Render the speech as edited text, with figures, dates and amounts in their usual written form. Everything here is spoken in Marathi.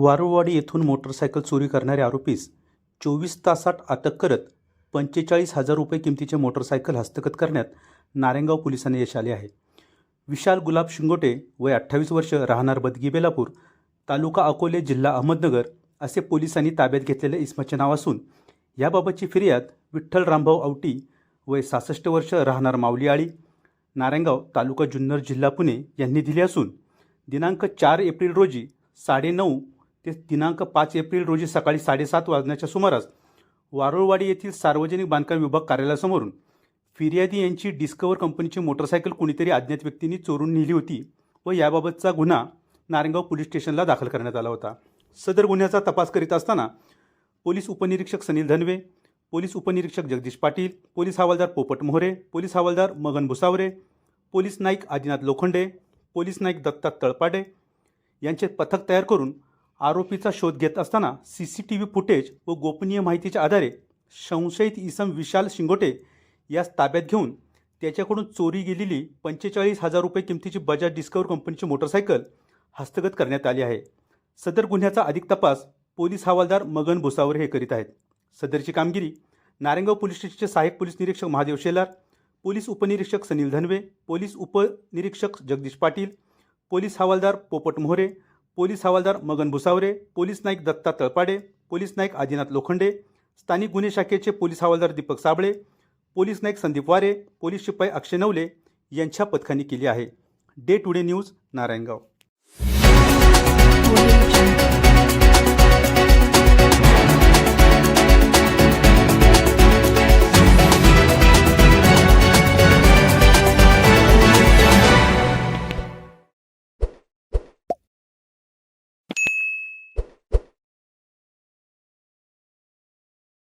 वारुळवाडी येथून मोटरसायकल चोरी करणाऱ्या आरोपीस 24 तासात अटक करत 45,000 रुपये किमतीचे मोटरसायकल हस्तगत करण्यात नारायणगाव पोलिसांना यश आले आहे. विशाल गुलाब शिंगोटे वय 28 वर्ष, राहणार बदगी बेलापूर, तालुका अकोले, जिल्हा अहमदनगर असे पोलिसांनी ताब्यात घेतलेले इसमाचे नाव असून याबाबतची फिर्याद विठ्ठल रामभाऊ आवटी वय 66 वर्ष, राहणार माऊलीआळी, नारायणगाव, तालुका जुन्नर, जिल्हा पुणे यांनी दिली असून दिनांक 4 एप्रिल रोजी 9:30 ते दिनांक 5 एप्रिल रोजी सकाळी 7:30 वाजण्याच्या सुमारास वारुळवाडी येथील सार्वजनिक बांधकाम विभाग कार्यालयासमोरून फिर्यादी यांची डिस्कवर कंपनीची मोटरसायकल कुणीतरी अज्ञात व्यक्तींनी चोरून नेली होती व याबाबतचा गुन्हा नारायणगाव पोलीस स्टेशनला दाखल करण्यात आला होता. सदर गुन्ह्याचा तपास करीत असताना पोलीस उपनिरीक्षक सनील धनवे, पोलीस उपनिरीक्षक जगदीश पाटील, पोलीस हवालदार पोपट मोहरे, पोलीस हवालदार मगन भुसावरे, पोलीस नाईक आदिनाथ लोखंडे, पोलीस नाईक दत्ता तळपाडे यांचे पथक तयार करून आरोपीचा शोध घेत असताना CCTV फुटेज व गोपनीय माहितीच्या आधारे संशयित इसम विशाल शिंगोटे यास ताब्यात घेऊन त्याच्याकडून चोरी गेलेली 45,000 रुपये किमतीची बजाज डिस्कवर कंपनीची मोटरसायकल हस्तगत करण्यात आली आहे. सदर गुन्ह्याचा अधिक तपास पोलीस हवालदार मगन भुसावरे हे करीत आहेत. सदरची कामगिरी नारायणगाव पोलीस स्टेशनचे सहाय्यक पोलीस निरीक्षक महादेव शेलार, पोलीस उपनिरीक्षक सनील धनवे, पोलीस उपनिरीक्षक जगदीश पाटील, पोलीस हवालदार पोपट मोहरे, पोलीस हवालदार मगन भुसावरे, पोलीस नाईक दत्ता तळपाडे, पोलीस नाईक आदिनाथ लोखंडे, स्थानिक गुन्हे शाखेचे पोलीस हवालदार दीपक साबळे, पोलीस नाईक संदीप वारे, पोलीस शिपाई अक्षय नवले यांच्या पथकाने केली आहे. Day today news, Narayangaon.